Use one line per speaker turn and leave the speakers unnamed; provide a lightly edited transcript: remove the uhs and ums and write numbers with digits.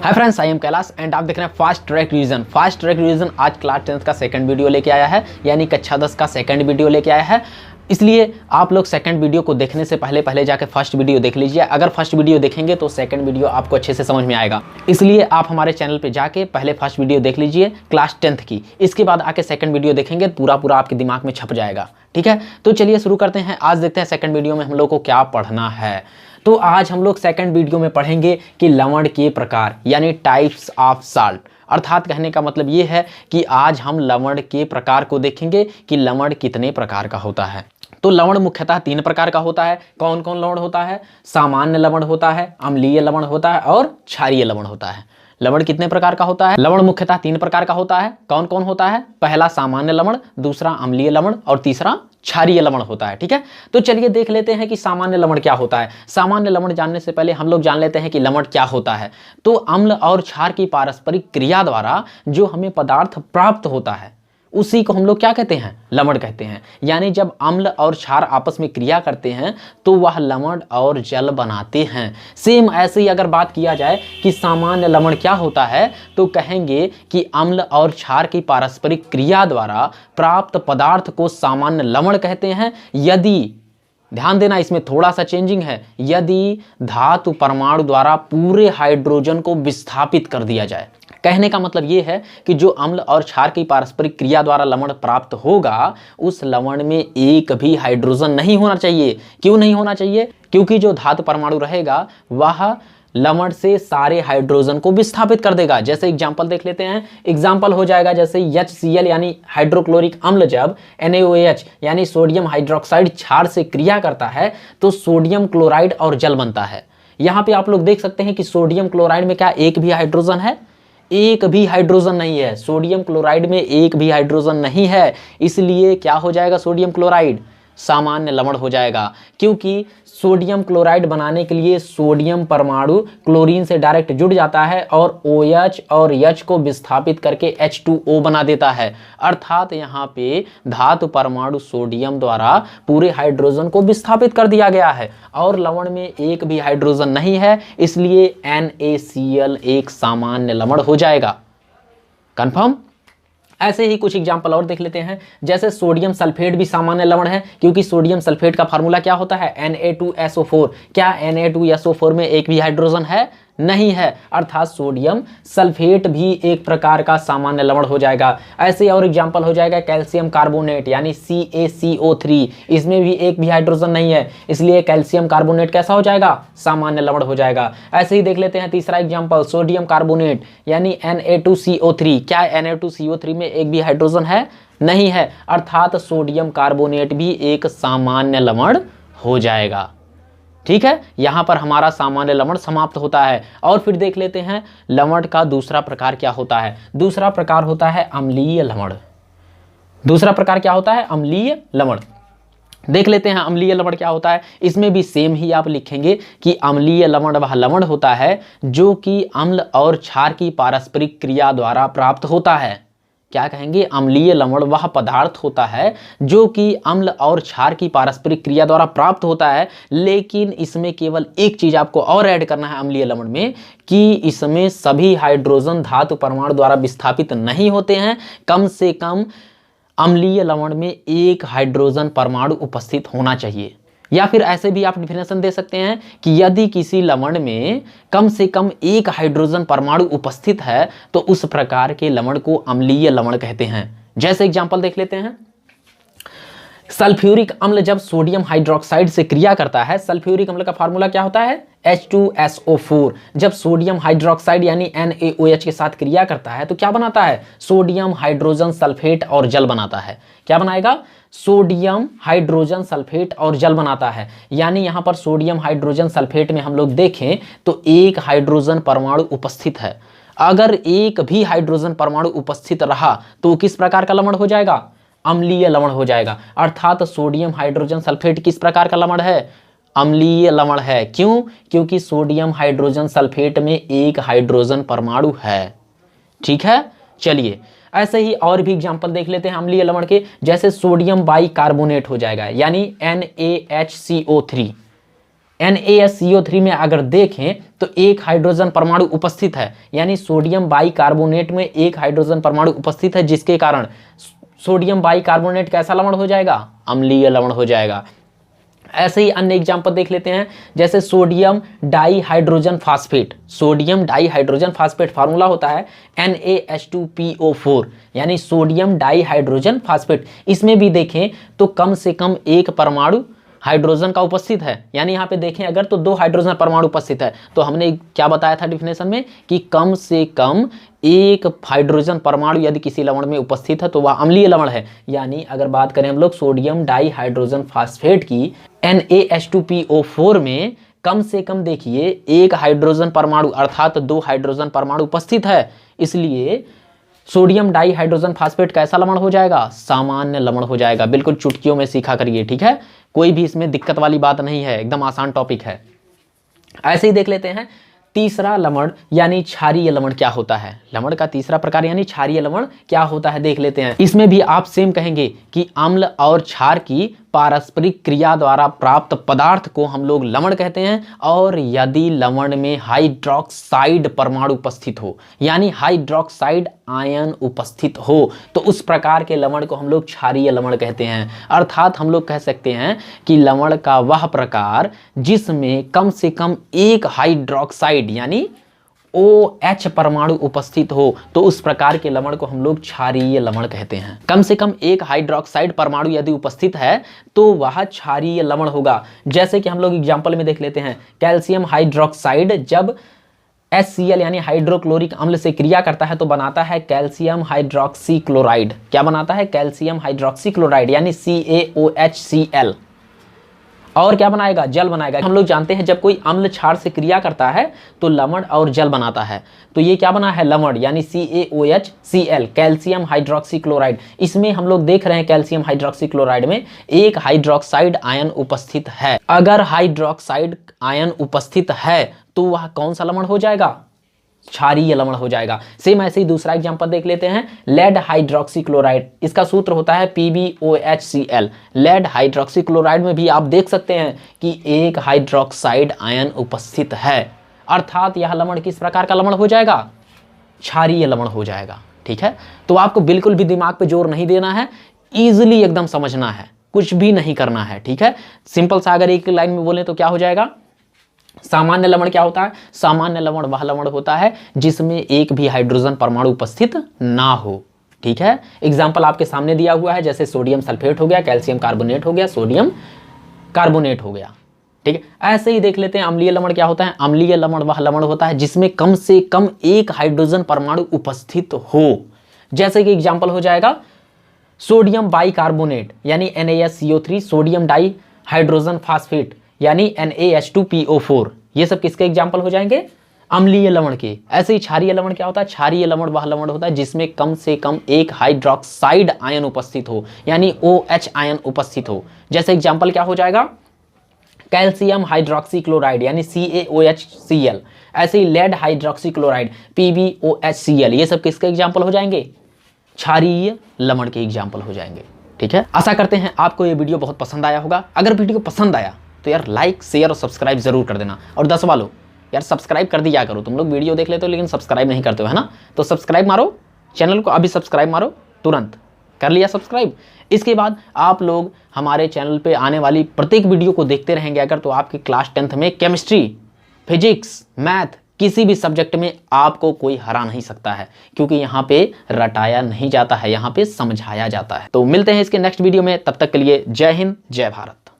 Hi friends, I am Kailash and आप देख रहे हैं fast track revision. Fast track revision आज क्लास 10th का सेकंड वीडियो लेके आया है, यानी कक्षा 10 का सेकंड वीडियो लेके आया है। इसलिए आप लोग सेकंड वीडियो को देखने से पहले जाके फर्स्ट वीडियो देख लीजिए। अगर फर्स्ट वीडियो देखेंगे तो सेकंड वीडियो आपको अच्छे से समझ में आएगा। इसलिए आप हमारे चैनल पे जाके पहले फर्स्ट वीडियो देख लीजिए क्लास 10th की, इसके बाद आके सेकंड वीडियो देखेंगे पूरा आपके दिमाग में छप जाएगा। ठीक है, तो चलिए शुरू करते हैं। आज देखते हैं सेकंड वीडियो में हम लोग को क्या पढ़ना है। तो आज हम लोग सेकंड वीडियो में पढ़ेंगे कि लवण के प्रकार यानी टाइप्स ऑफ साल्ट। अर्थात कहने का मतलब ये है कि आज हम लवण के प्रकार को देखेंगे कि लवण कितने प्रकार का होता है। तो लवण मुख्यतः 3 प्रकार का होता है। कौन कौन लवण होता है? सामान्य लवण होता है, अम्लीय लवण होता है और क्षारीय लवण होता है। लवण कितने प्रकार का होता है? लवण मुख्यतः 3 प्रकार का होता है। कौन कौन होता है? पहला सामान्य लवण, दूसरा अम्लीय लवण और तीसरा क्षारीय लवण होता है। ठीक है, तो चलिए देख लेते हैं कि सामान्य लवण क्या होता है। सामान्य लवण जानने से पहले हम लोग जान लेते हैं कि लवण क्या होता है। तो अम्ल और क्षार की पारस्परिक क्रिया द्वारा जो हमें पदार्थ प्राप्त होता है उसी को हम लोग क्या कहते हैं? लवण कहते हैं। यानी जब अम्ल और क्षार आपस में क्रिया करते हैं तो वह लवण और जल बनाते हैं। सेम ऐसे ही अगर बात किया जाए कि सामान्य लवण क्या होता है तो कहेंगे कि अम्ल और क्षार की पारस्परिक क्रिया द्वारा प्राप्त पदार्थ को सामान्य लवण कहते हैं। यदि, ध्यान देना इसमें थोड़ा सा चेंजिंग है, यदि धातु परमाणु द्वारा पूरे हाइड्रोजन को विस्थापित कर दिया जाए। कहने का मतलब ये है कि जो अम्ल और क्षार की पारस्परिक क्रिया द्वारा लवण प्राप्त होगा उस लवण में एक भी हाइड्रोजन नहीं होना चाहिए। क्यों नहीं होना चाहिए? क्योंकि जो धातु परमाणु रहेगा वह लवण से सारे हाइड्रोजन को विस्थापित कर देगा। जैसे एग्जांपल देख लेते हैं। एग्जांपल हो जाएगा जैसे HCl यानी हाइड्रोक्लोरिक अम्ल जब NaOH यानी सोडियम हाइड्रोक्साइड क्षार से क्रिया करता है तो सोडियम क्लोराइड और जल बनता है। यहाँ पे आप लोग देख सकते हैं कि सोडियम क्लोराइड में क्या एक भी हाइड्रोजन है? एक भी हाइड्रोजन नहीं है। सोडियम क्लोराइड में एक भी हाइड्रोजन नहीं है, इसलिए क्या हो जाएगा? सोडियम क्लोराइड सामान्य लवण हो जाएगा। क्योंकि सोडियम क्लोराइड बनाने के लिए सोडियम परमाणु क्लोरीन से डायरेक्ट जुड़ जाता है और OH और H को विस्थापित करके H2O बना देता है। अर्थात यहाँ पे धातु परमाणु सोडियम द्वारा पूरे हाइड्रोजन को विस्थापित कर दिया गया है और लवण में एक भी हाइड्रोजन नहीं है, इसलिए NaCl एक सामान्य लवण हो जाएगा। कंफर्म? ऐसे ही कुछ एग्जाम्पल और देख लेते हैं। जैसे सोडियम सल्फेट भी सामान्य लवण है, क्योंकि सोडियम सल्फेट का फार्मूला क्या होता है? Na2SO4। क्या Na2SO4 में एक भी हाइड्रोजन है? नहीं है। अर्थात सोडियम सल्फेट भी एक प्रकार का सामान्य लवण हो जाएगा। ऐसे और एग्जाम्पल हो जाएगा कैल्शियम कार्बोनेट यानी CaCO3। इसमें भी एक भी हाइड्रोजन नहीं है, इसलिए कैल्शियम कार्बोनेट कैसा हो जाएगा? सामान्य लवण हो जाएगा। ऐसे ही देख लेते हैं तीसरा एग्जाम्पल, सोडियम कार्बोनेट यानी Na2CO3। क्या Na2CO3 में एक भी हाइड्रोजन है? नहीं है। अर्थात सोडियम कार्बोनेट भी एक सामान्य लवण हो जाएगा। ठीक है, यहां पर हमारा सामान्य लवण समाप्त होता है। और फिर देख लेते हैं लवण का दूसरा प्रकार क्या होता है। दूसरा प्रकार होता है अम्लीय लवण। दूसरा प्रकार क्या होता है? अम्लीय लवण। देख लेते हैं अम्लीय लवण क्या होता है। इसमें भी सेम ही आप लिखेंगे कि अम्लीय लवण वह लवण होता है जो कि अम्ल और क्षार की पारस्परिक क्रिया द्वारा प्राप्त होता है। क्या कहेंगे? अम्लीय लवण वह पदार्थ होता है जो कि अम्ल और क्षार की पारस्परिक क्रिया द्वारा प्राप्त होता है, लेकिन इसमें केवल एक चीज आपको और ऐड करना है अम्लीय लवण में, कि इसमें सभी हाइड्रोजन धातु परमाणु द्वारा विस्थापित नहीं होते हैं। कम से कम अम्लीय लवण में एक हाइड्रोजन परमाणु उपस्थित होना चाहिए। या फिर ऐसे भी आप डिफिनेशन दे सकते हैं कि यदि किसी लवण में कम से कम एक हाइड्रोजन परमाणु उपस्थित है तो उस प्रकार के लवण को अम्लीय लवण कहते हैं। जैसे एग्जांपल देख लेते हैं। सल्फ्यूरिक अम्ल जब सोडियम हाइड्रोक्साइड से क्रिया करता है, सल्फ्यूरिक अम्ल का फार्मूला क्या होता है? H2SO4। जब सोडियम हाइड्रोक्साइड यानी NaOH के साथ क्रिया करता है तो क्या बनाता है? सोडियम हाइड्रोजन सल्फेट और जल बनाता है। क्या बनाएगा? सोडियम हाइड्रोजन सल्फेट और जल बनाता है। यानी यहां पर सोडियम हाइड्रोजन सल्फेट में हम लोग देखें तो एक हाइड्रोजन परमाणु उपस्थित है। अगर एक भी हाइड्रोजन परमाणु उपस्थित रहा तो किस प्रकार का लवण हो जाएगा? अम्लीय लवण हो जाएगा। अर्थात सोडियम हाइड्रोजन सल्फेट किस प्रकार का लवण है? अम्लीय लवण है। क्यों? क्योंकि सोडियम हाइड्रोजन सल्फेट में एक हाइड्रोजन परमाणु है। ठीक है, चलिए ऐसे ही और भी एग्जांपल देख लेते हैं अम्लीय लवण के। जैसे सोडियम बाइकार्बोनेट हो जाएगा यानी NaHCO3। NaSCO3 में अगर देखें तो एक हाइड्रोजन परमाणु उपस्थित है, यानी सोडियम बाइकार्बोनेट में एक हाइड्रोजन परमाणु उपस्थित है, जिसके कारण सोडियम बाइकार्बोनेट कैसा लवण हो जाएगा? अम्लीय लवण हो जाएगा। ऐसे ही अन्य एग्जाम्पल देख लेते हैं, जैसे sodium dihydrogen phosphate. Sodium dihydrogen phosphate formula होता है NaH2PO4, यानी सोडियम डाइहाइड्रोजन फास्फेट। इसमें भी देखें तो कम से कम एक परमाणु हाइड्रोजन का उपस्थित है, यानी यहाँ पे देखें अगर तो 2 हाइड्रोजन परमाणु उपस्थित है। तो हमने क्या बताया था डिफिनेशन में कि कम से कम एक हाइड्रोजन परमाणु यदि किसी लवण में उपस्थित है तो वह अम्लीय लवण है। यानी अगर बात करें हम लोग सोडियम डाइहाइड्रोजन फास्फेट की, NaH2PO4 में कम से कम देखिए एक हाइड्रोजन परमाणु अर्थात 2 हाइड्रोजन परमाणु उपस्थित है, इसलिए सोडियम डाइहाइड्रोजन फास्फेट कैसा लवण हो जाएगा? सामान्य लवण हो जाएगा। बिल्कुल चुटकियों में सीखा करिए, ठीक है, कोई भी इसमें दिक्कत वाली बात नहीं है, एकदम आसान टॉपिक है। ऐसे ही देख लेते हैं तीसरा लवण यानी क्षारीय लवण क्या होता है। लवण का तीसरा प्रकार यानी क्षारीय लवण क्या होता है देख लेते हैं। इसमें भी आप सेम कहेंगे कि अम्ल और क्षार की पारस्परिक क्रिया द्वारा प्राप्त पदार्थ को हम लोग लवण कहते हैं, और यदि लवण में हाइड्रोक्साइड परमाणु उपस्थित हो, यानी हाइड्रोक्साइड आयन उपस्थित हो, तो उस प्रकार के लवण को हम लोग क्षारीय लवण कहते हैं। अर्थात हम लोग कह सकते हैं कि लवण का वह प्रकार जिसमें कम से कम एक हाइड्रोक्साइड यानी OH परमाणु उपस्थित हो, तो उस प्रकार के लवण को हम लोग क्षारीय लवण कहते हैं। कम से कम एक हाइड्रोक्साइड परमाणु यदि उपस्थित है तो वह क्षारीय लवण होगा। जैसे कि हम लोग एग्जांपल में देख लेते हैं, कैल्शियम हाइड्रोक्साइड जब HCl यानी हाइड्रोक्लोरिक अम्ल से क्रिया करता है तो बनाता है कैल्शियम हाइड्रोक्सी क्लोराइड। क्या बनाता है? कैल्शियम हाइड्रोक्सी क्लोराइड यानी CaOHCl। और क्या बनाएगा? जल बनाएगा। हम लोग जानते हैं जब कोई अम्ल क्षार से क्रिया करता है तो लवण और जल बनाता है, तो ये क्या बना है? लवण यानी CaOHCl, कैल्शियम हाइड्रोक्सी क्लोराइड। इसमें हम लोग देख रहे हैं कैल्शियम हाइड्रोक्सी क्लोराइड में एक हाइड्रोक्साइड आयन उपस्थित है। अगर हाइड्रोक्साइड आयन उपस्थित है तो वह कौन सा लवण हो जाएगा? क्षारीय लवण हो जाएगा। सेम ऐसे ही दूसरा एग्जांपल देख लेते हैं, लेड हाइड्रोक्सी क्लोराइड। इसका सूत्र होता है PbOHCl। लेड हाइड्रोक्सी क्लोराइड में भी आप देख सकते हैं कि एक हाइड्रोक्साइड आयन उपस्थित है, अर्थात यह लवण किस प्रकार का लवण हो जाएगा? क्षारीय लवण हो जाएगा। ठीक है, तो आपको बिल्कुल भी दिमाग पे जोर नहीं देना है, इजिली एकदम समझना है, कुछ भी नहीं करना है। ठीक है, सिंपल सा अगर एक लाइन में बोले तो क्या हो जाएगा? सामान्य लवण क्या होता है? सामान्य लवण वह लवण होता है जिसमें एक भी हाइड्रोजन परमाणु उपस्थित ना हो। ठीक है, एग्जाम्पल आपके सामने दिया हुआ है, जैसे सोडियम सल्फेट हो गया, कैल्शियम कार्बोनेट हो गया, सोडियम कार्बोनेट हो गया। ठीक है, ऐसे ही देख लेते हैं अम्लीय लवण क्या होता है। अम्लीय लवण वह लवण होता है जिसमें कम से कम एक हाइड्रोजन परमाणु उपस्थित हो। जैसे कि एग्जाम्पल हो जाएगा सोडियम बाइकार्बोनेट यानी NaSCO3, sodium di hydrogen phosphate यानी NaH2PO4। ये सब किसके एग्जाम्पल हो जाएंगे? अम्लीय लवण के। ऐसे ही क्षारीय लवण क्या होता है? क्षारीय लवण वह लवण होता है जिसमें कम से कम एक हाइड्रोक्साइड आयन उपस्थित हो, यानी OH आयन उपस्थित हो। जैसे एग्जाम्पल क्या हो जाएगा? कैल्शियम हाइड्रोक्सी क्लोराइड यानी CaOHCl। ऐसे ही लेड हाइड्रोक्सी क्लोराइड PbOHCl। ये सब किसके एग्जाम्पल हो जाएंगे? क्षारीय लवण के एग्जाम्पल हो जाएंगे। ठीक है, आशा करते हैं आपको ये वीडियो बहुत पसंद आया होगा। अगर वीडियो पसंद आया तो यार लाइक, शेयर और सब्सक्राइब जरूर कर देना। और 10 वालों यार सब्सक्राइब कर दिया करो। तुम लोग वीडियो देख लेते हो लेकिन सब्सक्राइब नहीं करते हो, है ना? तो सब्सक्राइब मारो, चैनल को अभी सब्सक्राइब मारो, तुरंत कर लिया सब्सक्राइब। इसके बाद आप लोग हमारे चैनल पे आने वाली प्रत्येक वीडियो को देखते रहेंगे अगर, तो आपकी क्लास 10th में केमिस्ट्री, फिजिक्स, मैथ किसी भी सब्जेक्ट में आपको कोई हरा नहीं सकता है, क्योंकि यहाँ पे रटाया नहीं जाता है, यहाँ पे समझाया जाता है। तो मिलते हैं इसके नेक्स्ट वीडियो में, तब तक के लिए जय हिंद, जय भारत।